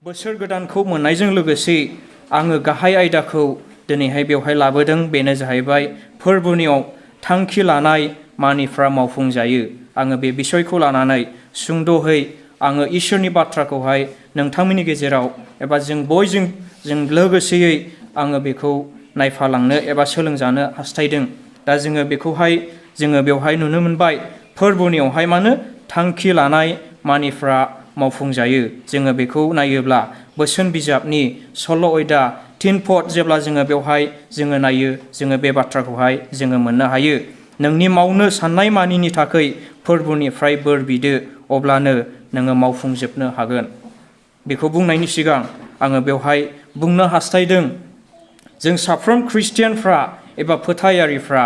बोसोर गोदानखौ मोननायजों लोगोसे आङो गाहाय आयदाखौ दिनैहाय बेवहाय लाबोदों। बेनो जाहैबाय फोरबोनियाव थांखि लानाय मानिफ्रा मावफुंजायो। आङो बे बिसयखौ लानानै सुंद'है आङो इसोरनि बाथ्राखौहाय नोंथांमोननि गेजेराव एबा जों बयजों लोगोसेयै आङो बेखौ नायफालांनो एबा सोलोंजानो हास्थायदों। दा जोङो बेवहाय नुनो मोनबाय फोरबोनियावहाय मानो थांखि लानाय मानिफ्रा मावफुंजायो। जोङो बेखौ नायोब्ला बोसोन बिजाबनि सल' आयदा 3 पद जेब्ला जोङो बेवहाय नायो जोङो बे बाथ्राखौहाय जोङो मोननो हायो। नोंनि मावनो साननाय मानिनि थाखाय फोरबोनिफ्राय बोर बिदो, अब्लानो नोङो मावफुंजोबनो हागोन। बेखौ बुंनायनि सिगां आङो बेवहाय बुंनो हास्थायदों, जों साफ्रोम ख्रिस्टियानफ्रा एबा फोथायारिफ्रा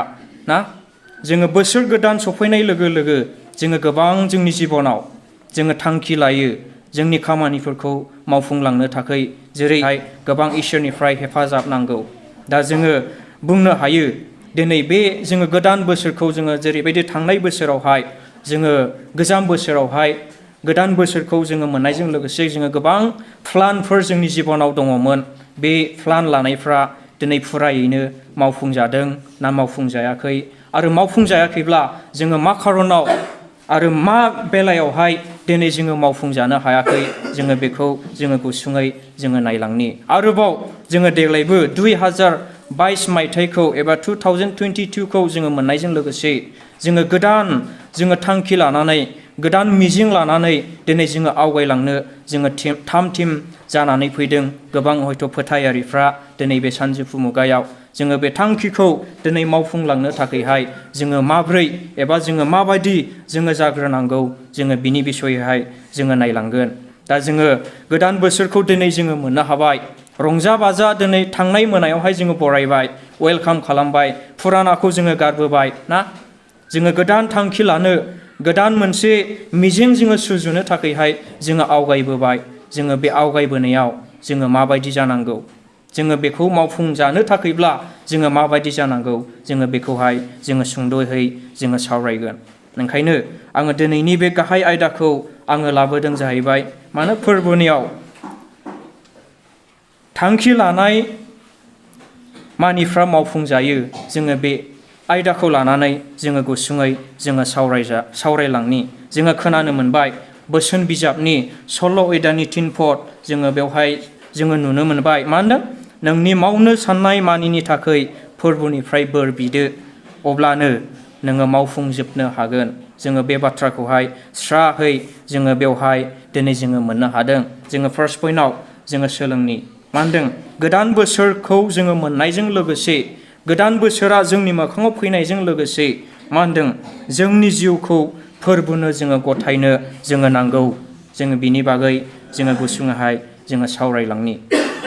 जोङो बोसोर गोदान सफैनाय लोगो लोगो जोङो गोबां जोंनि जिबनाव जोङो थांखि लायो जोंनि खामानिफोरखौ मावफुंलांनो थाखाय, जेरैहाय गोबां इसोरनिफ्राय हेफाजाब नांगौ। दा जोङो बुंनो हायो दिनै बे जोङो गोदान बोसोरखौ जोङो जेरैबायदि थांनाय बोसोरावहाय जोङो गोजाम बोसोरावहाय गोदान बोसोरखौ जोङो मोननायजों लोगोसे जोङो गोबां प्लानफोर जोंनि जिबनाव दङमोन। बे प्लान लानायफ्रा दिनै फुरायैनो मावफुंजादों ना मावफुंजायाखै, आरो मावफुंजायाखैब्ला जोङो मा खारनाव आरो मा बेलायावहाय दिनै जोङो मावफुंजानो हायाखै, जोङो बेखौ जोङो गुसुङै जोङो नायलांनि। आरोबाव जोङो देग्लायबो 2022 मायथाइखौ एबा 2022खौ जोङो मोननायजों लोगोसे जोङो थांखि लानानै गोदान मिजिं लानानै दिनै जोङो आवगायलांनो जोङो थाम थिम जानानै फैदों। गोबां हयथ' फोथायारिफ्रा दिनै बे सानजौफु मुगायाव जोङो बे थांखिखौ दिनै मावफुंलांनो थाखायहाय जोङो माब्रै एबा जोङो माबायदि जोङो जाग्रोनांगौ, जोङो बिनि बिसयैहाय जोङो नायलांगोन। दा जोङो गोदान बोसोरखौ दिनै जोङो मोननो हाबाय। रंजा बाजा दिनै थांनाय मोनायावहाय जोङो बरायबाय, वेलकाम खालामबाय, फुरानाखौ जोङो गारबोबाय जोङो गोदान थांखि लानो, गोदान मोनसे मिजिं जोङो सुजुनो थाखायहाय जोङो आवगायबोबाय। जोङो बे आवगायबोनायाव जोङो माबायदि जानांगौ, जोङो बेखौ मावफुंजानो थाखायब्ला जोङो माबायदि जानांगौ, जोङो बेखौहाय जोङो सुंद'यै जोङो सावरायगोन। ओंखायनो आङो दिनैनि बे गाहाय आयदाखौ आङो लाबोदों जाहैबाय मानो फोरबोनियाव थांखि लानाय मानिफ्रा मावफुंजायो। जोङो बे आयदाखौ लानानै जोङो गुसुङै जोङो सावरायलांनि। जोङो खोनानो मोनबाय बोसोन बिजाबनि सल' आयदानि 3 पद जोङो बेवहाय जोङो नुनो मोनबाय मा होनदों, नोंनि मावनो साननाय मानिनि थाखाय फोरबोनिफ्राय बोर बिदो, अब्लानो नोङो मावफुंजोबनो हागोन। जोङो बे बाथ्राखौहाय स्राहै जोङो बेवहाय दिनै जोङो मोननो हादों। जोङो फार्स्ट पइन्टआव जोङो सोलोंनि मा होनदों, गोदान बोसोरखौ जोङो मोननायजों लोगोसे, गोदान बोसोरा जोंनि मोखाङाव फैनायजों लोगोसे मा होनदों, जोंनि जिउखौ फोरबोनो जोङो गथायनो जोङो नांगौ। जोङो बिनि बागै जोङो गुसुङैहाय जोङो सावरायलांनि।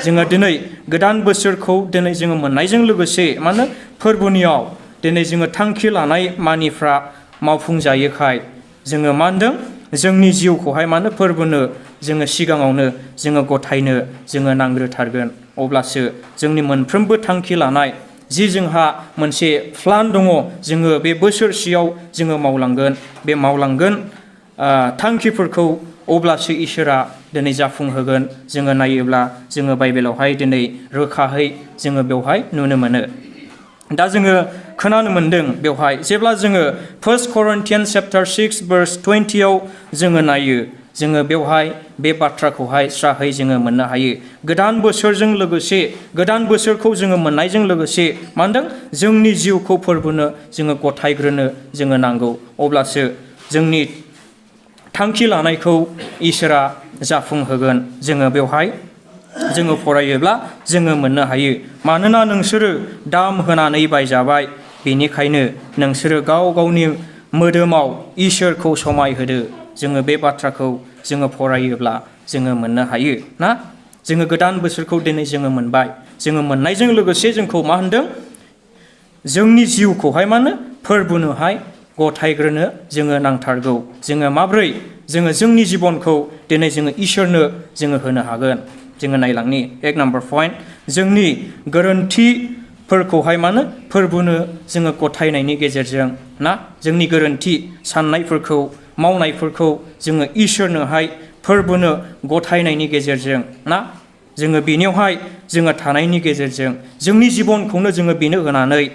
जोङो दिनै गोदान बोसोरखौ दिनै जोङो मोननायजों लोगोसे मा होनो फोरबोनियाव दिनै जोङो थांखि लानाय मानिफ्रा मावफुंजायोखाय जोङो मा होनदों, जोंनि जिउखौहाय मा होनो फोरबोनो जोङो सिगाङावनो जोङो गथायनो जोङो नांग्रोथारगोन। अब्लासो जोंनि मोनफ्रोमबो थांखि लानाय जि जोंहा मोनसे प्लान दङ, जोङो बे बोसोरसेयाव जोङो मावलांगोन थांखिफोरखौ, अब्लासो इसोरा दिनै जाफुंहोगोन। जोङो नायोब्ला जोङो बाइबेलावहाय दिनै रोखाहै जोङो बेवहाय नुनो मोनो। दा जोङो खोनानो मोनदों बेवहाय जेब्ला जोङो 1 Corinthians chapter 6 verse 20आव जोङो नायो, जोङो बेवहाय बे बाथ्राखौहाय स्राहै जोङो मोननो हायो। गोदान बोसोरजों लोगोसे, गोदान बोसोरखौ जोङो मोननायजों लोगोसे मा होनदों, जोंनि जिउखौ फोरबोनो जोङो गथायग्रोनो जोङो नांगौ। अब्लासो जोंनि थांखि लानायखौ इसोरा जाफुंहोगोन। जोङो बेवहाय जोङो फरायोब्ला जोङो मोननो हायो। मानोना नोंसोरो दाम होनानै बायजाबाय, बेनिखायनो नोंसोरो गाव गावनि मोदोमाव इसोरखौ समायहोदो। जोङो बे बाथ्राखौ जोङो फरायोब्ला जोङो मोननो हायो जोङो गोदान बोसोरखौ दिनै जोङो मोनबाय। जोङो मोननायजों लोगोसे जोंखौ मा होनदों, जोंनि जिउखौहाय मा होनो फोरबोनोहाय गथायग्रोनो जोङो नांथारगौ। जोङो माब्रै जोङो जोंनि जिबनखौ दिनै जोङो इसोरनो जोङो होनो हागोन, जोङो नायलांनि। 1 नाम्बार पइन्ट, जोंनि गोरोन्थिफोरखौहाय मा होनो फोरबोनो जोङो गथायनायनि गेजेरजों जोंनि गोरोन्थि साननायफोरखौ, मावनायफोरखौ जोङो इसोरनोहाय फोरबोनो गथायनायनि गेजेरजों ना जोङो बेनियावहाय जोङो थानायनि गेजेरजों जोंनि जिबनखौनो जोङो बेनो होनानै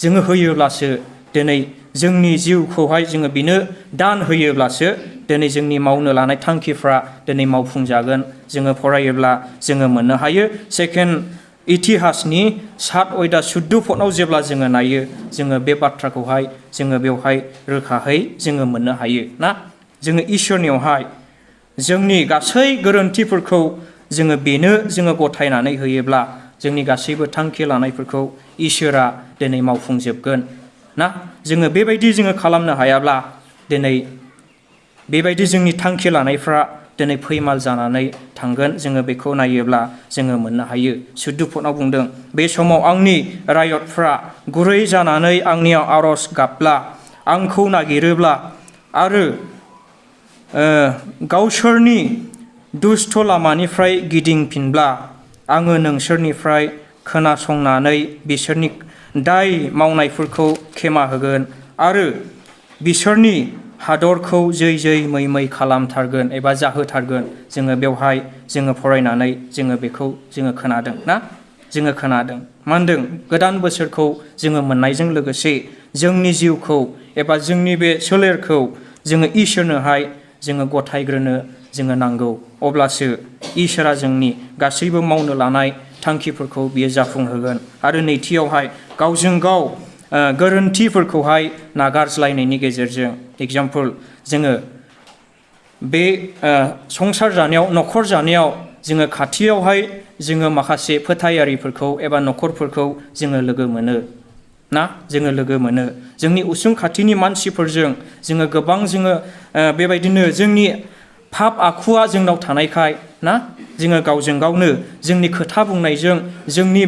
जोङो होयोब्लासो दिनै जोंनि जिउखौहाय जोङो बेनो दान होयोब्लासो दिनै जोंनि मावनो लानाय थांखिफ्रा दिनै मावफुंजागोन। जोङो फरायोब्ला जोङो मोननो हायो सेकेन्ड इतिहासनि 7:14 जेब्ला जोङो नायो जोङो बे बाथ्राखौहाय जोङो बेवहाय रोखायै जोङो मोननो हायो ना जोङो इसोरनियावहाय जोंनि गासै गोरोन्थिफोरखौ जोङो बेनो जोङो गथायनानै होयोब्ला जोंनि गासैबो थांखि लानायफोरखौ इसोरा दिनै मावफुंजोबगोन ना जोङो बेबायदि जोङो खालामनो हायाब्ला दिनै बेबायदि जोंनि थांखि लानायफ्रा दिनै फैमाल जानानै थांगोन। जोङो बेखौ नायोब्ला जोङो मोननो हायो। 14 बुंदों बे समाव आंनि रायतफ्रा गुरै जानानै आंनियाव आरज गाबब्ला आंखौ नागिरोब्ला आरो गावसोरनि दुस्थ लामानिफ्राय गिदिंफिनब्ला आङो नोंसोरनिफ्राय खोनासंनानै बिसोरनि दाय मावनायफोरखौ खेमा होगोन आरो बिसोरनि हादरखौ जै जै मै मै खालामथारगोन एबा जाहोथारगोन। जोङो बेवहाय जोङो फरायनानै जोङो बेखौ जोङो खोनादों ना जोङो खोनादों मा होनदों गोदान बोसोरखौ जोङो मोननायजों लोगोसे जोंनि जिउखौ एबा जोंनि बे सोलेरखौ जोङो इसोरनोहाय जोङो गथायग्रोनो जोङो नांगौ। अब्लासो इसोरा जोंनि गासैबो मावनो लानाय थांखिफोरखौ बियो जाफुंहोगोन। आरो नैथियावहाय गावजों गाव गोरोन्थिफोरखौहाय नागारज्लायनायनि गेजेरजों एग्जाम्पल जोङो बे संसार जानायाव न'खर जानायाव जोङो खाथियावहाय जोङो माखासे फोथायारिफोरखौ एबा न'खरफोरखौ जोङो लोगो मोनो ना जोङो लोगो मोनो जोंनि उसुं खाथिनि मानसिफोरजों जोङो गोबां जोङो बेबायदिनो जोंनि पाप आखुआ जोंनाव थानायखाय ना जोङो गावजों गावनो जोंनि खोथा बुंनायजों जोंनि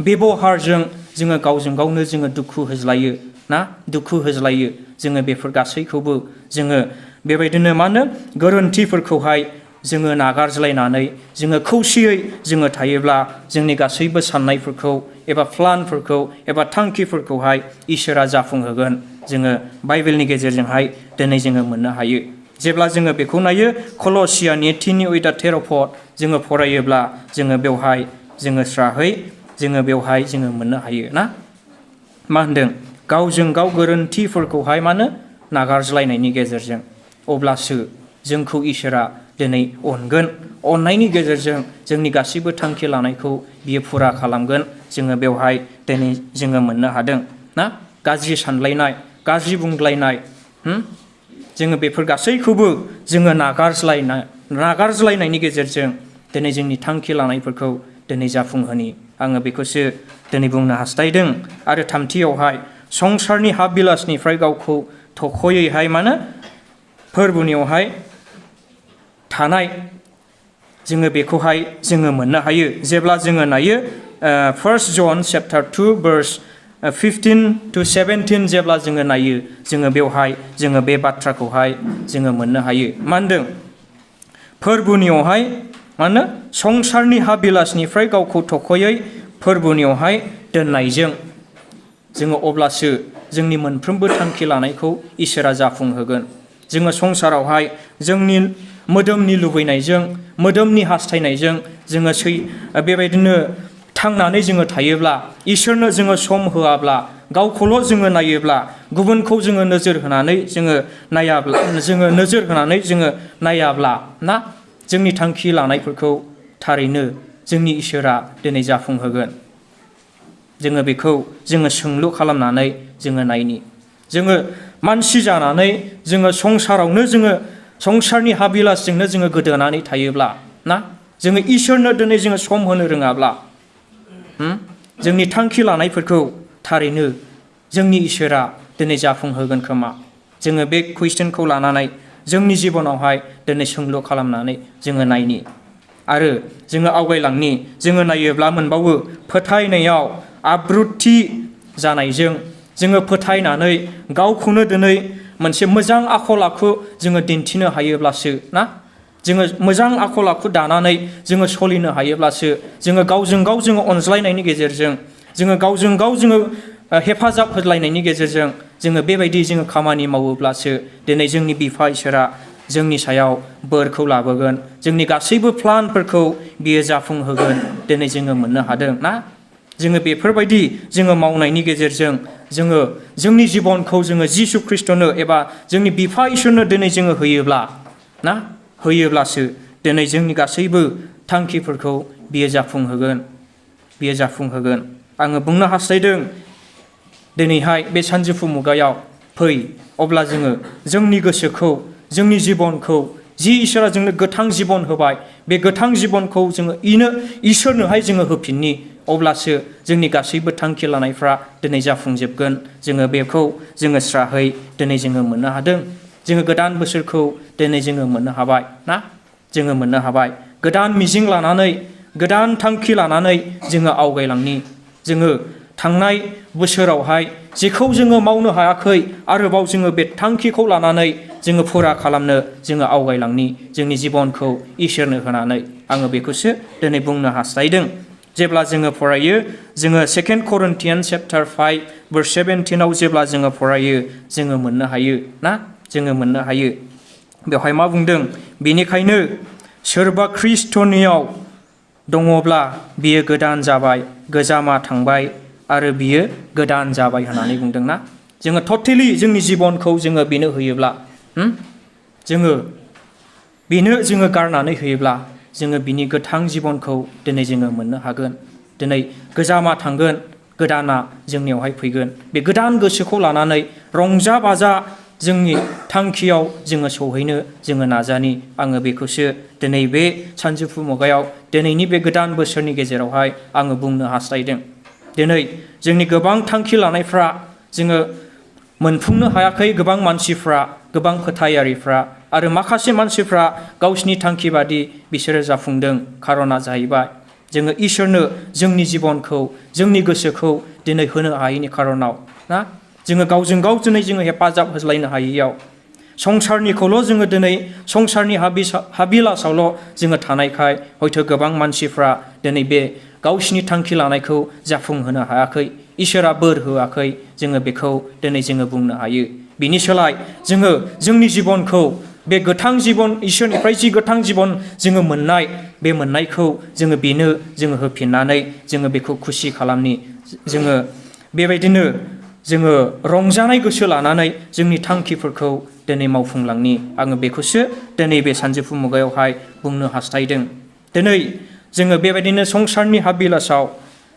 बेबहारजों जोङो गावजों गावनो जोङो दुखु होज्लायो ना दुखु होज्लायो। जोङो बेफोर गासैखौबो जोङो बेबायदिनो मा होनो गोरोन्थिफोरखौहाय जोङो नागारज्लायनानै जोङो खौसेयै जोङो थायोब्ला जोंनि गासैबो साननायफोरखौ एबा प्लानफोरखौ एबा थांखिफोरखौहाय इसोरा जाफुंहोगोन। जोङो बाइबेलनि गेजेरजोंहाय दिनै जोङो मोननो हायो। जेब्ला जोङो बेखौ नायो कल'सियानि 3:13 जोङो फरायोब्ला जोङो बेवहाय जोङो स्राहै जोङो बेवहाय जोङो मोननो हायो ना मा होनदों गावजों गाव गोरोन्थिफोरखौहाय मानो नागारज्लायनायनि गेजेरजों अब्लासो जोंखौ इसोरा दिनै अनगोन। अननायनि गेजेरजों जोंनि गासैबो थांखि लानायखौ बियो फुरा खालामगोन। जोङो बेवहाय दिनै जोङो मोननो हादों ना गाज्रि सानलायनाय गाज्रि बुंलायनाय जोङो बेफोर गासैखौबो जोङो नागारज्लायनायनि गेजेरजों दिनै जोंनि थांखि लानायफोरखौ दिनै जाफुंहोनि आङो बेखौसो दिनै बुंनो हास्थायदों। आरो थामथियावहाय संसारनि हाबिलासनिफ्राय गावखौ थख'यैहाय मानो फोरबोनियावहाय थानाय जोङो बेखौहाय जोङो मोननो हायो। जेब्ला जोङो नायो 1 John chapter 2 verse 15-17 जेब्ला जोङो नायो जोङो बेवहाय जोङो बे बाथ्राखौहाय जोङो मोननो हायो। मा होनदों फोरबोनियावहाय मा होनो संसारनि हाबिलासनिफ्राय गावखौ थख'यै फोरबोनियावहाय दोननायजों जोङो अब्लासो जोंनि मोनफ्रोमबो थांखि लानायखौ इसोरा जाफुंहोगोन। जोङो संसारावहाय जोंनि मोदोमनि लुबैनायजों मोदोमनि हास्थायनायजों जोङो बेबायदिनो थांनानै जोङो थायोब्ला इसोरनो जोङो सम होआब्ला गावखौल' जोङो नायोब्ला गुबुनखौ जोङो नोजोर होनानै जोङो नायाब्ला ना जोंनि थांखि लानायफोरखौ थारैनो जोंनि इसोरा दिनै जाफुंहोगोन। जोङो बेखौ जोङो सोंलु खालामनानै जोङो नायनि जोङो मानसि जानानै जोङो संसारावनो जोङो संसारनि हाबिलासजोंनो जोङो गोदोनानै थायोब्ला ना जोङो इसोरनो दिनै जोङो सम होनो रोङाब्ला जोंनि थांखि लानायफोरखौ थारैनो जोंनि इसोरा दिनै जाफुंहोगोन खोमा। जोङो बे कुइसनखौ लानानै जोंनि जिबनावहाय दिनै सोंलु खालामनानै जोङो नायनि आरो जोङो आवगायलांनि जोङो नायोब्ला मोनबावो फोथायनायाव आब्रुथि जानायजों जोङो फोथायनानै गावखौनो दिनै मोनसे मोजां आखल आखु जोङो दिन्थिनो हायोब्लासो ना जोङो मोजां आखल आखु दानानै जोङो सलिनो हायोब्लासो जोङो गावजों गाव जोङो अनज्लायनायनि गेजेरजों जोङो गावजों गाव जोङो हेफाजाब होलायनायनि गेजेरजों जोङो बेबायदि जोङो खामानि मावोब्लासो दिनै जोंनि बिफा इसोरा जोंनि सायाव बोरखौ लाबोगोन, जोंनि गासैबो प्लानफोरखौ बियो जाफुंहोगोन दिनै जोङो मोननो हादों ना। जोङो बेफोरबायदि जोङो मावनायनि गेजेरजों जोङो जोंनि जिबनखौ जोङो जिसु ख्रिस्ट'नो एबा जोंनि बिफा इसोरनो दिनै जोङो होयोब्लासो दिनै जोंनि गासैबो थांखिफोरखौ बियो जाफुंहोगोन। आङो बुंनो हास्थायदों दिनैहाय बे सानजौफु मुगायाव फै, अब्ला जोङो जोंनि गोसोखौ, जोंनि जिबनखौ, जि इसोरा जोंनो गोथां जिबन होबाय, बे गोथां जिबनखौ जोङो इसोरनोहाय जोङो होफिननि, अब्लासो जोंनि गासैबो थांखि लानायफ्रा दिनै जाफुंजोबगोन। जोङो बेखौ जोङो स्राहै दिनै जोङो मोननो हादों। जोङो गोदान बोसोरखौ दिनै जोङो मोननो हाबाय ना, जोङो मोननो हाबाय। गोदान मिजिं लानानै, गोदान थांखि लानानै जोङो आवगायलांनि। जोङो थांनाय बोसोरावहाय जेखौ जोङो मावनो हायाखै, आरोबाव जोङो बे थांखिखौ लानानै जोङो फुरा खालामनो जोङो आवगायलांनि, जोंनि जिबनखौ इसोरनो होनानै। आङो बेखौसो दिनै बुंनो हास्थायदों। जेब्ला जोङो फरायो, जोङो 2 Corinthians chapter 5 verse 17 जेब्ला जोङो फरायो, जोङो मोननो हायो ना, जोङो मोननो हायो। बेवहाय मा बुंदों? बेनिखायनो सोरबा ख्रिस्ट'नियाव दङब्ला बियो गोदान जाबाय, गोजामा थांबाय आरो बियो गोदान जाबाय होननानै बुंदोंना। जोङो टटेलि जोंनि जिबनखौ जोङो बेनो होयोब्ला, जोङो गारनानै होयोब्ला, जोङो बिनि गोथां जिबनखौ दिनै जोङो मोननो हागोन। दिनै गोजामा थांगोन, गोदाना जोंनियावहाय फैगोन। बे गोदान गोसोखौ लानानै रंजा बाजा जोंनि थांखियाव जोङो सौहैनो जोङो नाजानि। आङो बेखौसो दिनै बे सानजौफु मुगायाव, दिनैनि बे गोदान बोसोरनि गेजेरावहाय आङो बुंनो हास्थायदों। दिनै जोंनि गोबां थांखि लानायफ्रा जोङो मोनफुंनो हायाखै। गोबां मानसिफ्रा, गोबां फोथायारिफ्रा, आरो माखासे मानसिफ्रा गावसिनि थांखि बादि बिसोरो जाफुंदों। खारना जाहैबाय जोङो इसोरनो जोंनि जिबनखौ, जोंनि गोसोखौ दिनै होनो हायैनि खारनाव ना। जोङो गावजों गाव दिनै जोङो हेफाजाब होज्लायनो हायैयाव, संसारनिखौल' जोङो दिनै संसारनि हाबिलासावल' जोङो थानायखाय हयथ' गोबां मानसिफ्रा दिनै बे गावसिनि थांखि लानायखौ जाफुंहोनो हायाखै। इसोरा बोर होआखै, जोङो बेखौ दिनै जोङो बुंनो हायो। बिनि सोलाय जोङो जोंनि जिबनखौ, बे गोथां जिबन, इसोरनिफ्राय जि गोथां जिबन जोङो मोननाय, बे मोननायखौ जोङो बेनो जोङो होफिननानै जोङो बेखौ खुसि खालामनि। जोङो बेबायदिनो जोङो रंजानाय गोसो लानानै जोंनि थांखिफोरखौ दिनै मावफुंलांनि। आङो बेखौसो दिनै बे सानजौफु मुगायावहाय बुंनो हास्थायदों। दिनै जोङो बेबायदिनो संसारनि हाबिलासाव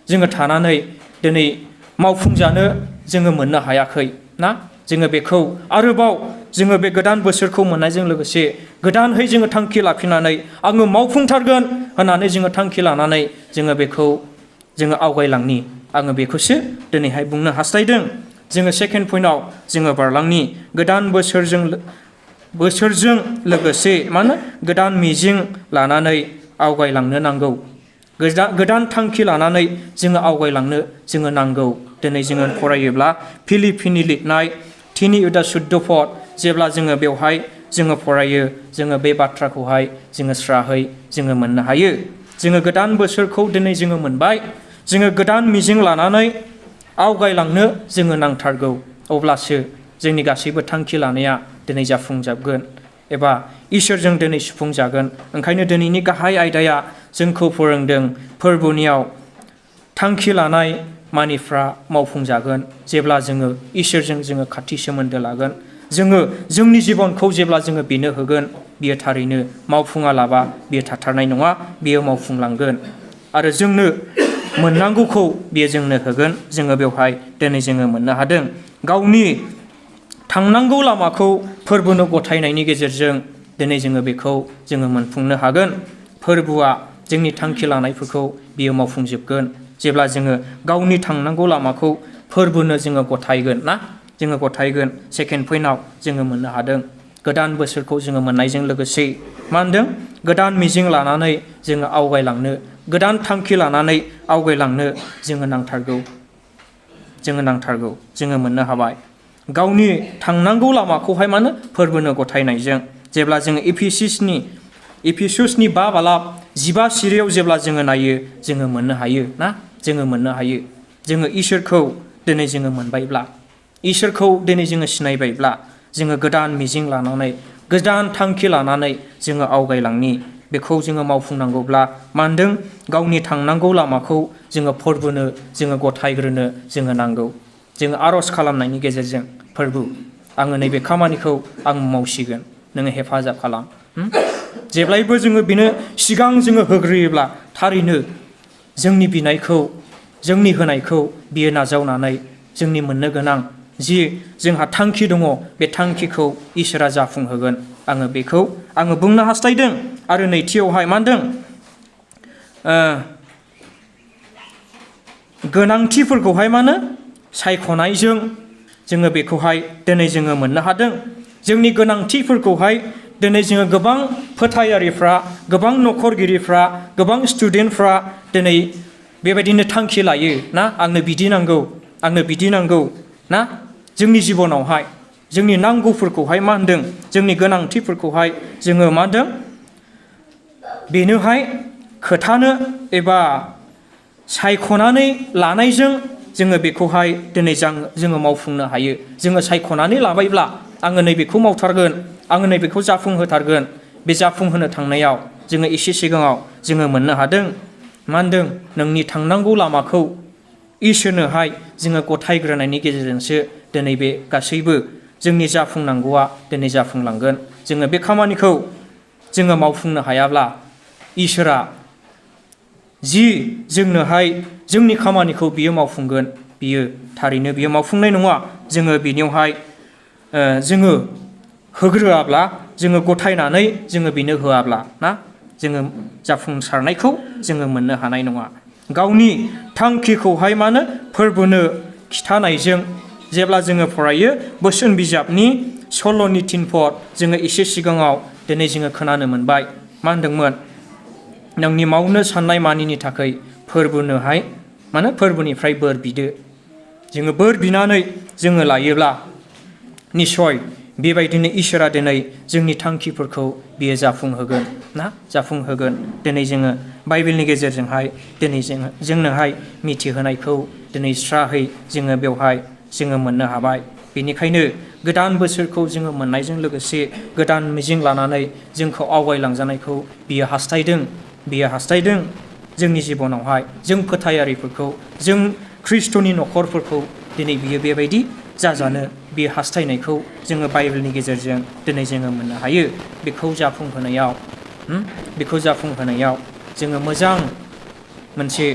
जोङो थानानै दिनै मावफुंजानो जोङो मोननो हायाखै ना। जोङो बेखौ आरोबाव जोङो बे गोदान बोसोरखौ मोननायजों लोगोसे गोदानहै जोङो थांखि लाफिननानै आङो मावफुंथारगोन होननानै जोङो थांखि लानानै जोङो बेखौ जोङो आवगायलांनि। आङो बेखौसो दिनैहाय बुंनो हास्थायदों। जोङो सेकेन्ड पइन्टआव जोङो बारलांनि। गोदान बोसोरजों लोगोसे गोदान मिजिं लानानै आवगायलांनो नांगौ। गोदान थांखि लानानै जोङो आवगायलांनो जोङो नांगौ। दिनै जोङो फरायोब्ला फिलिपिनि लिरनाय 3:14 जेब्ला जोङो बेवहाय जोङो फरायो, जोङो बे बाथ्राखौहाय जोङो स्राहै जोङो मोननो हायो। जोङो गोदान बोसोरखौ दिनै जोङो मोनबाय। जोङो गोदान मिजिं लानानै आवगायलांनो जोङो नांथारगौ। अब्लासो जोंनि गासैबो थांखि लानाया दिनै जाफुंजागोन एबा इसोरजों दिनै सुफुंजागोन। ओंखायनो दिनैनि गाहाय आयदाया जोंखौ फोरोंदों, फोरबोनियाव थांखि लानाय मानिफ्रा मावफुंजागोन जेब्ला जोङो इसोरजों जोङो खाथि सोमोन्दो लागोन। जोङो जोंनि जिबनखौ जेब्ला जोङो बेनो होगोन, बियो थारैनो मावफुङालाबा बियो थाथारनाय नङा, बियो मावफुंलांगोन। आरो जोंनो मोननांगौखौ बियो जोंनो होगोन। जोङो बेवहाय दिनै जोङो मोननो हादों। गावनि थांनांगौ लामाखौ फोरबोनो गथायनायनि गेजेरजों दिनै जोङो बेखौ जोङो मोनफुंनो हागोन। फोरबोआ जोंनि थांखि लानायफोरखौ बियो मावफुंजोबगोन जेब्ला जोङो गावनि थांनांगौ लामाखौ फोरबोनो जोङो गथायगोन ना। जोङो गथायगोन। सेकेन्ड पइन्टआव जोङो मोननो हादों। गोदान बोसोरखौ जोङो मोननायजों लोगोसे मा होनदों? गोदान मिजिं लानानै जोङो आवगायलांनो, गोदान थांखि लानानै आवगायलांनो जोङो नांथारगौ। जोङो मोननो हाबाय। गावनि थांनांगौ लामाखौहाय फोरबोनो गथायनायजों जेब्ला जोङो एफिसुसनि 5:15 सिरियाव जेब्ला जोङो नायो, जोङो मोननो हायो ना। जोङो मोननो हायो। जोङो इसोरखौ दिनै जोङो मोनबायब्ला, इसोरखौ दिनै जोङो सिनायबायब्ला, जोङो गोदान मिजिं लानानै गोदान थांखि लानानै जोङो आवगायलांनि बेखौ जोङो मावफुंनांगौब्ला मा होनदों गावनि थांनांगौ लामाखौ जोङो फोरबोनो जोङो गथायग्रोनो जोङो नांगौ। जोङो आर'ज खालामनायनि गेजेरजों फोरबो आङो नैबे खामानिखौ आं मावसिगोन नोङो हेफाजाब खालाम। जेब्लायबो जोङो बेनो सिगां जोङो होग्रोयोब्ला थारैनो जोंनि बिनायखौ जोंनि होनायखौ बियो नाजावनानै जोंनि मोननो गोनां जि जोंहा थांखि दङ बे थांखिखौ इसोरा जाफुंहोगोन। आङो बेखौ आङो बुंनो हास्थायदों। आरो नैथियावहाय मा होनदों गोनांथिफोरखौहाय मा होनो सायख'नायजों जोङो बेखौहाय दिनै जोङो मोननो हादों। जोंनि गोनांथिफोरखौहाय दिनै जोङो गोबां फोथायारिफ्रा गोबां न'खरगिरिफ्रा गोबां स्टुडेन्टफ्रा दिनै बेबायदिनो थांखि लायो ना आंनो बिदि नांगौ आंनो बिदि नांगौ ना जोंनि जिबनावहाय जोंनि नांगौफोरखौहाय मा होनदों जोंनि गोनांथिफोरखौहाय जोङो मा होनदों बेनोहाय खोथानो एबा सायख'नानै लानायजों जोङो बेखौहाय दिनै जोङो मावफुंनो हायो। जोङो सायख'नानै लाबायब्ला आङो नैबेखौ मावथारगोन आङो नैबेखौ जाफुंहोथारगोन बे जाफुंहोनो थांनायाव जोङो एसे सिगाङाव जोङो मोननो हादों मा होनदों नोंनि थांनांगौ लामाखौ इसोरनोहाय जोङो गथायग्रोनायनि गेजेरजोंसो दिनै बे गासैबो जोंनि जाफुंनांगौआ दिनै जाफुंलांगोन। जोङो बे खामानिखौ जोङो मावफुंनो हायाब्ला इसोरा जि जोंनोहाय जोंनि खामानिखौ बियो मावफुंगोन बियो थारैनो बियो मावफुंनाय नङा। जोङो बिनियावहाय जोङो होग्रोआब्ला जोङो गथायनानै जोङो बेनो होआब्ला ना जोङो जाफुंसारनायखौ जोङो मोननो हानाय नङा। गावनि थांखिखौहाय मानो फोरबोनो खिथानायजों जेब्ला जोङो फरायो बोसोन बिजाबनि 16नि 3 पद जोङो एसे सिगाङाव दिनै जोङो खोनानो मोनबाय मा होनदोंमोन नोंनि मावनो साननाय मानिनि थाखाय फोरबोनोहाय मानो फोरबोनिफ्राय बोर बिदो। जोङो बोर बिनानै जोङो लायोब्ला निस्सय बेबायदिनो इसोरा दिनै जोंनि थांखिफोरखौ बियो जाफुंहोगोन ना जाफुंहोगोन। दिनै जोङो बाइबेलनि गेजेरजोंहाय दिनै जोंनोहाय मिथिहोनायखौ दिनै स्राहै जोङो बेवहाय जोङो मोननो हाबाय। बेनिखायनो गोदान बोसोरखौ जोङो मोननायजों लोगोसे गोदान मिजिं लानानै जोंखौ आवगायलांजानायखौ बियो हास्थायदों जोंनि जिबनावहाय जों फोथायारिफोरखौ जों ख्रिस्ट'नि न'खरफोरखौ दिनै बियो बेबायदि जाजानो बियो हास्थायनायखौ जोङो बाइबेलनि गेजेरजों दिनै जोङो मोननो हायो। बेखौ जाफुंहोनायाव जोङो मोजां मोनसे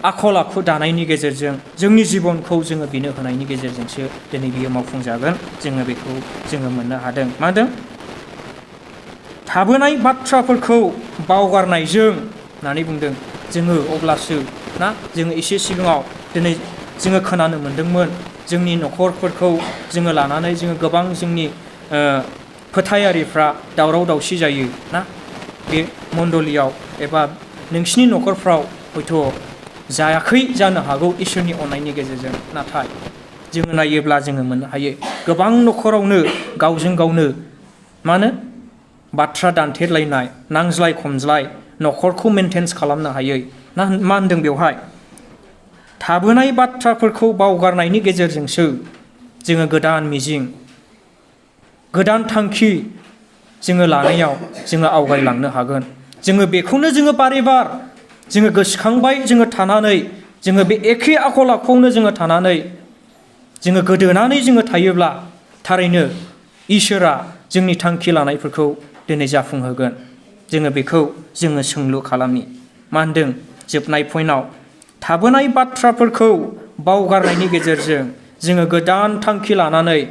आखल आखु दानायनि गेजेरजों जोंनि जिबनखौ जोङो बिनो होनायनि गेजेरजोंसो दिनै बियो मावफुंजागोन। जोङो बेखौ जोङो मोननो हादों। मा होनदों थाबोनाय बाथ्राफोरखौ बावगारनायजों होननानै बुंदों जोङो अब्लासो ना जोङो एसे सिगाङाव दिनै जोङो खोनानो मोनदोंमोन जोंनि न'खरफोरखौ जोङो लानानै जोङो गोबां जोंनि फोथायारिफ्रा दावराव दावसि जायो ना बे मण्डलियाव एबा नोंसिनि न'खरफ्राव हयथ' जायाखै जानो हागौ इसोरनि अननायनि गेजेरजों। नाथाय जोङो नायोब्ला जोङो मोननो हायो गोबां न'खरावनो गावजों गावनो मा होनो बाथ्रा दानथेलायनाय नांज्लाय खमज्लाय न'खरखौ मेनटेन्स खालामनो हायै ना मा होनदों बेवहाय थाबोनाय बाथ्राफोरखौ बावगारनायनि गेजेरजोंसो जोङो गोदान मिजिं गोदान थांखि जोङो लानायाव जोङो आवगायलांनो हागोन। जोङो बेखौनो जोङो बारे बार जोङो गोसोखांबाय जोङो थानानै जोङो बे एखे आखल आखुआवनो जोङो थानानै जोङो गोदोनानै जोङो थायोब्ला थारैनो इसोरा जोंनि थांखि लानायफोरखौ दिनै जाफुंहोगोन। जोङो बेखौ जोङो सोंलु खालामनि मा होनदों जोबनाय पइन्टआव थाबोनाय बाथ्राफोरखौ बावगारनायनि गेजेरजों जोङो गोदान थांखि लानानै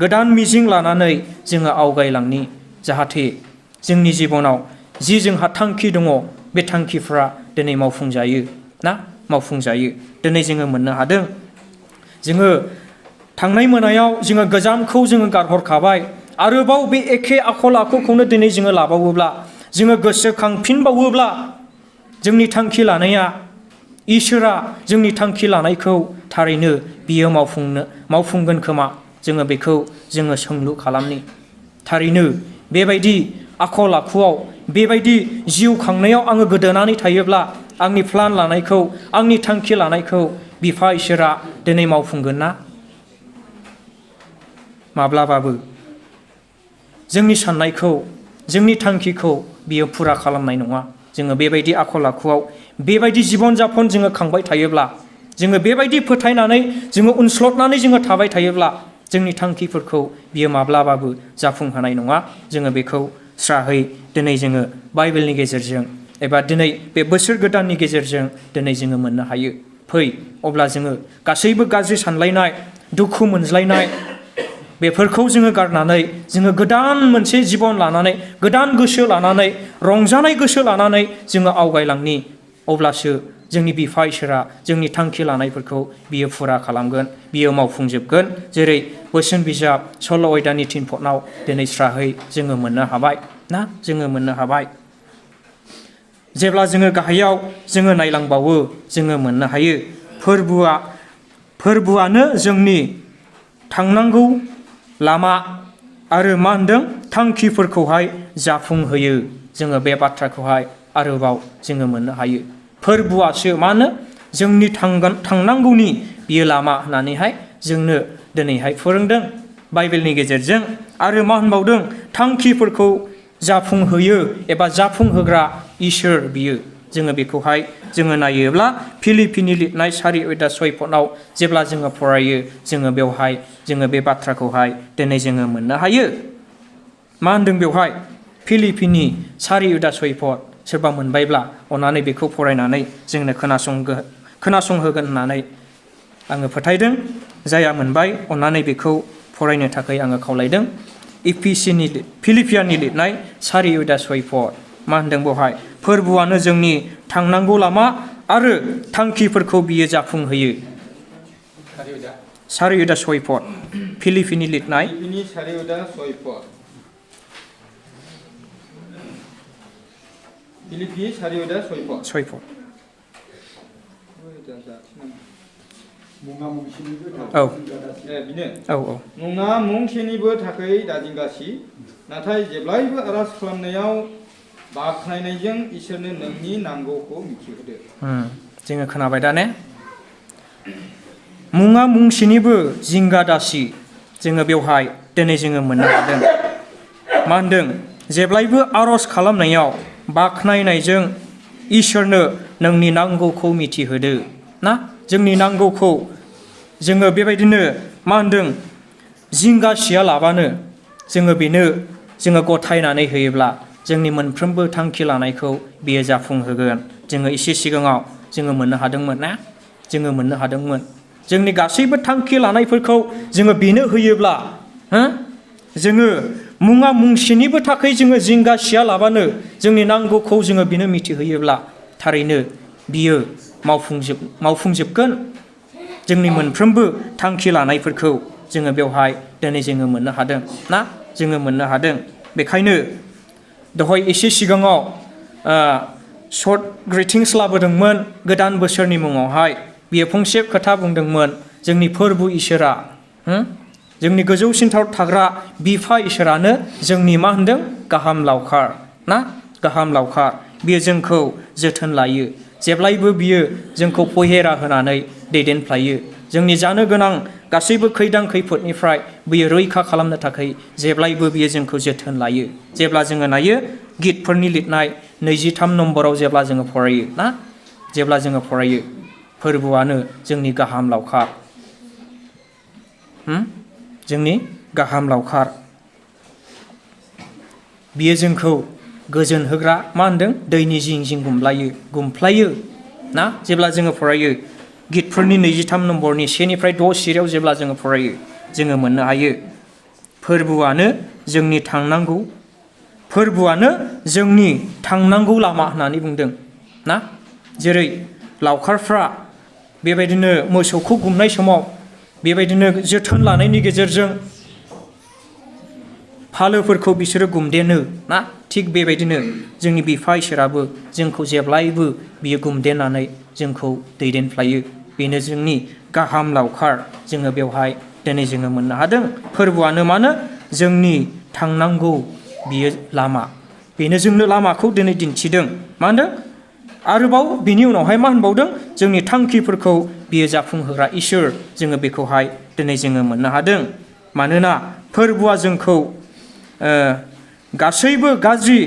गोदान मिजिं लानानै जोङो आवगायलांनि जाहाथे जोंनि जिबनाव जि जोंहा थांखि दङ बे थांखिफ्रा दिनै मावफुंजायो। दिनै जोङो मोननो हादों जोङो थांनाय मोनायाव जोङो गोजामखौ जोङो गारहरखाबाय आरोबाव बे एखे आखल आखुखौनो दिनै जोङो लाबावोब्ला जोङो गोसोखांफिनबावोब्ला जोंनि थांखि लानाया इसोरा जोंनि थांखि लानायखौ थारैनो बियो मावफुंगोन खोमा जोङो बेखौ जोङो सोंलु खालामनि। थारैनो बेबायदि आखल आखुआव बेबायदि जिउ खांनायाव आङो गोदोनानै थायोब्ला आंनि प्लान लानायखौ आंनि थांखि लानायखौ बिफा इसोरा दिनै मावफुंगोन ना? माब्लाबाबो जोंनि साननायखौ जोंनि थांखिखौ बियो फुरा खालामनाय नङा। जोङो बेबायदि आखल आखुआव बेबायदि जिबन जापन जोङो खांबाय थायोब्ला, जोङो बेबायदि फोथायनानै जोङो उनस्लदनानै जोङो थाबाय थायोब्ला जोंनि थांखिफोरखौ बियो माब्लाबाबो जाफुंहोनाय नङा। जोङो बेखौ स्राहै दिनै जोङो बाइबेलनि गेजेरजों एबा दिनै बे बोसोर गोदाननि गेजेरजों दिनै जोङो मोननो हायो। फै अब्ला जोङो गासैबो गाज्रि सानलायनाय, दुखु मोनज्लायनाय बेफोरखौ जोङो गारनानै जोङो गोदान मोनसे जिबन लानानै, गोदान गोसो लानानै, रंजानाय गोसो लानानै जोङो आवगायलांनि। अब्लासो जोंनि बिफा इसोरा जोंनि थांखि लानायफोरखौ बियो फुरा खालामगोन, बियो मावफुंजोबगोन। जेरै बोसोन बिजाब सल' आयदानि 3 पदआव दिनै स्राहै जोङो मोननो हाबाय ना, जोङो मोननो हाबाय। जेब्ला जोङो गाहायाव जोङो नायलांबावो जोङो मोननो हायो फोरबोआनो जोंनि थांनांगौ लामा आरो मा होनदों थांखिफोरखौहाय जाफुंहोयो। जोङो बे बाथ्राखौहाय आरोबाव जोङो मोननो हायो। फोरबोआसो मा होनो जोंनि थांनांगौनि बियो लामा होननानैहाय जोंनो दिनैहाय फोरोंदों बाइबेलनि गेजेरजों। आरो मा होनबावदों थांखिफोरखौ जाफुंहोयो एबा जाफुंहोग्रा इसोर बियो। जोङो बेखौहाय जोङो नायोब्ला फिलिपिनि लिरनाय 4:6 पदआव जेब्ला जोङो फरायो जोङो बेवहाय जोङो बे बाथ्राखौहाय दिनै जोङो मोननो हायो। मा होनदों बेवहाय फिलिपिनि 4:6 पद। सोरबा मोनबायब्ला अननानै बेखौ फरायनानै जोंनो खोनासंहोगोन होननानै आङो फोथायदों। जायहा मोनबाय अननानै बेखौ फरायनो थाखाय आङो खावलायदों। फिलिपियाननि लिरनाय 4:6 पद। मा होनदों बेवहाय फोरबोआनो जोंनि थांनांगौ लामा आरो थांखिफोरखौ बियो जाफुंहोयो। 4:6 पद फिलिपिनि लिरनाय 4:6 पद। फिलिपि 4:6 पद। 6 पद। औ बिनो औ मुङा मुंसेनिबो थाखाय दाजिंगासि, नाथाय जेब्लायबो आरज खालामनायाव बाख्नायनायजों इसोरनो नोंनि नांगौखौ मिथिहोदो। जोङो खोनाबाय दा ने? मुङा मुंसेनिबो जिंगा दासि। जोङो बेवहाय दिनै जोङो मोननो हादों। मा होनदों जेब्लायबो आरज खालामनायाव बाख्नायनायजों इसोरनो नोंनि नांगौखौ मिथिहोदो ना। जोंनि नांगौखौ जोङो बेबायदिनो मा होनदों जिंगासिया लाबानो जोङो बेनो जोङो गथायनानै होयोब्ला जोंनि मोनफ्रोमबो थांखि लानायखौ बियो जाफुंहोगोन। जोङो एसे सिगाङाव जोङो मोननो हादोंमोन ना, जोङो मोननो हादोंमोन। जोंनि गासैबो थांखि लानायफोरखौ जोङो बेनो होयोब्ला जोङो मुङा मुंसेनिबो थाखाय जोङो जिंगासिया लाबानो जोंनि नांगौखौ जोङो बेनो मिथिहोयोब्ला थारैनो बियो मावफुंजोबगोन। जोंनि मोनफ्रोमबो थांखि लानायफोरखौ जोङो बेवहाय दिनै जोङो मोननो हादों ना, जोङो मोननो हादों। बेखायनो दहाय एसे सिगाङाव शर्ट ग्रिटिंस लाबोदोंमोन गोदान बोसोरनि मुङावहाय। बियो फंसे खोथा बुंदोंमोन जोंनि फोरबो इसोरा, जोंनि गोजौसिनथार थाग्रा बिफा इसोरानो जोंनि मा होनदों गाहाम लावखार ना, गाहाम लावखार। बियो जोंखौ जोथोन लायो। जेब्लायबो बियो जोंखौ पहेरा होनानै दैदेनफ्लायो। जोंनि जानो गोनां गासैबो खैदां खैफोदनिफ्राय बियो रैखा खालामनो थाखाय जेब्लायबो बियो जोंखौ जोथोन लायो। जेब्ला जोङो नायो गितफोरनि लिरनाय 23 नम्बराव जेब्ला जोङो फरायो ना, जेब्ला जोङो फरायो फोरबोआनो जोंनि गाहाम लावखार, जोंनि गाहाम लावखार। बियो जोंखौ गोजोन होग्रा मा होनदों दैनि जिं जिं गुमफ्लायो ना। जेब्ला जोङो फरायो गितफोरनि 23 नम्बरनि 1निफ्राय 6 सिरियाव जेब्ला जोङो फरायो जोङो मोननो हायो फोरबोआनो जोंनि थांनांगौ लामा होननानै बुंदों ना। जेरै लावखारफ्रा बेबायदिनो मोसौखौ गुमनाय समाव बेबायदिनो जोथोन लानायनि गेजेरजों फालोफोरखौ बिसोरो गुमदेनो ना, थिग बेबायदिनो जोंनि बिफा इसोराबो जोंखौ जेब्लायबो बियो गुमदेनानै जोंखौ दैदेनफ्लायो। बेनो जोंनि गाहाम लावखार। जोङो बेवहाय दिनै जोङो मोननो हादों फोरबोआनो मानो जोंनि थांनांगौ बियो लामा। बेनो जोंनो लामाखौ दिनै दिन्थिदों। मा होनदों आरोबाव बिनि उनावहाय मा होनबावदों जोंनि थांखिफोरखौ बियो जाफुंहोग्रा इसोर। जोङो बेखौहाय दिनै जोङो मोननो हादों। मानोना फोरबोआ जोंखौ गासैबो गाज्रि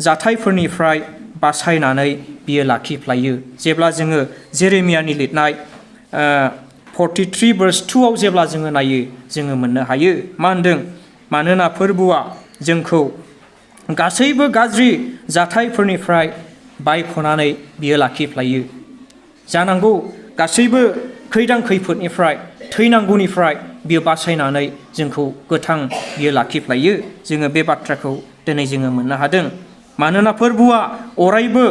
जाथायफोरनिफ्राय बासायनानै बियो लाखिफ्लायो। जेब्ला जोङो जेरेमियानि लिरनाय 43 verse 2 जेब्ला जोङो नायो जोङो मोननो हायो मा होनदों? मानोना फोरबुआ जोंखौ गासैबो गाज्रि जाथायफोरनिफ्राय बायख'नानै बियो लाखिफ्लायो। जानांगौ गासैबो खैदां खैफोदनिफ्राय थैनांगौनिफ्राय बियो बासायनानै जोंखौ गोथां बियो लाखिफ्लायो। जोङो बे बाथ्राखौ दिनै जोङो मोननो हादों। मानोना फोरबुआ अरायबो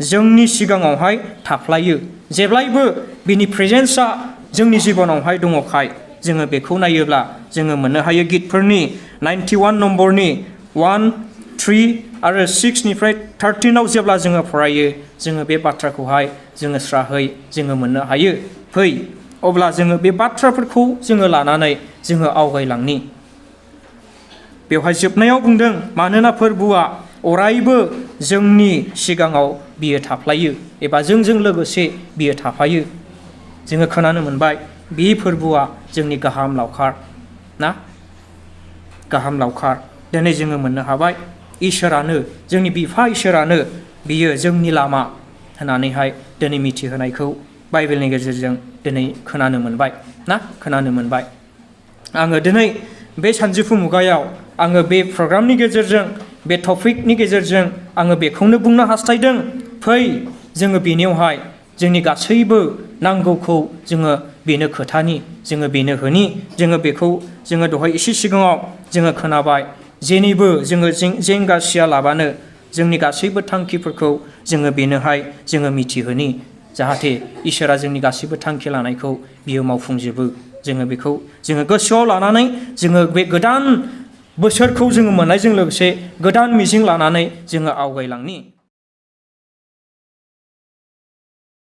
जोंनि सिगाङावहाय थाफ्लायो। जेब्लायबो बिनि प्रेजेन्सआ जोंनि जिबनावहाय दङखाय जोङो बेखौ नायोब्ला जोङो मोननो हायो गितफोरनि 91 नम्बरनि 1, 3 आरो 6 निफ्राय 13 जेब्ला जोङो फरायो जोङो बे बाथ्राखौहाय जोङो स्राहै जोङो मोननो हायो। फै अब्ला जोङो बे बाथ्राफोरखौ जोङो लानानै जोङो आवगायलांनि। बेवहाय जोबनायाव बुंदों मानोना फोरबुआ अरायबो जोंनि सिगाङाव बियो थाफ्लायो एबा जोंजों लोगोसे बियो थाफायो। जोङो खोनानो मोनबाय बे फोरबुआ जोंनि गाहाम लावखार ना, गाहाम लावखार। दिनै जोङो मोननो हाबाय इसोरानो जोंनि बिफा इसोरानो बियो जोंनि लामा होननानैहाय दिनै मिथिहोनायखौ बाइबेलनि गेजेरजों दिनै खोनानो मोनबाय ना, खोनानो मोनबाय। आङो दिनै बे सानजौफु मुगायाव आङो बे प्रग्रामनि गेजेरजों बे टपिकनि गेजेरजों आङो बेखौनो बुंनो हास्थायदों। फै जोङो बेनियावहाय जोंनि गासैबो नांगौखौ जोङो बेनो खोथानि, जोङो बेनो होनि। जोङो बेखौ जोङो दहाय एसे सिगाङाव जोङो खोनाबाय जेनिबो जोङो जेंगा सिया लाबानो जोंनि गासैबो थांखिफोरखौ जोङो बेनोहाय जोङो मिथिहोनि जाहाथे इसोरा जोंनि गासैबो थांखि लानायखौ बियो मावफुंजोबो। जोङो बेखौ जोङो गोसोआव लानानै जोङो बे गोदान बोसोरखौ जोङो मोननायजों लोगोसे गोदान मिजिं लानानै जोङो आवगायलांनि।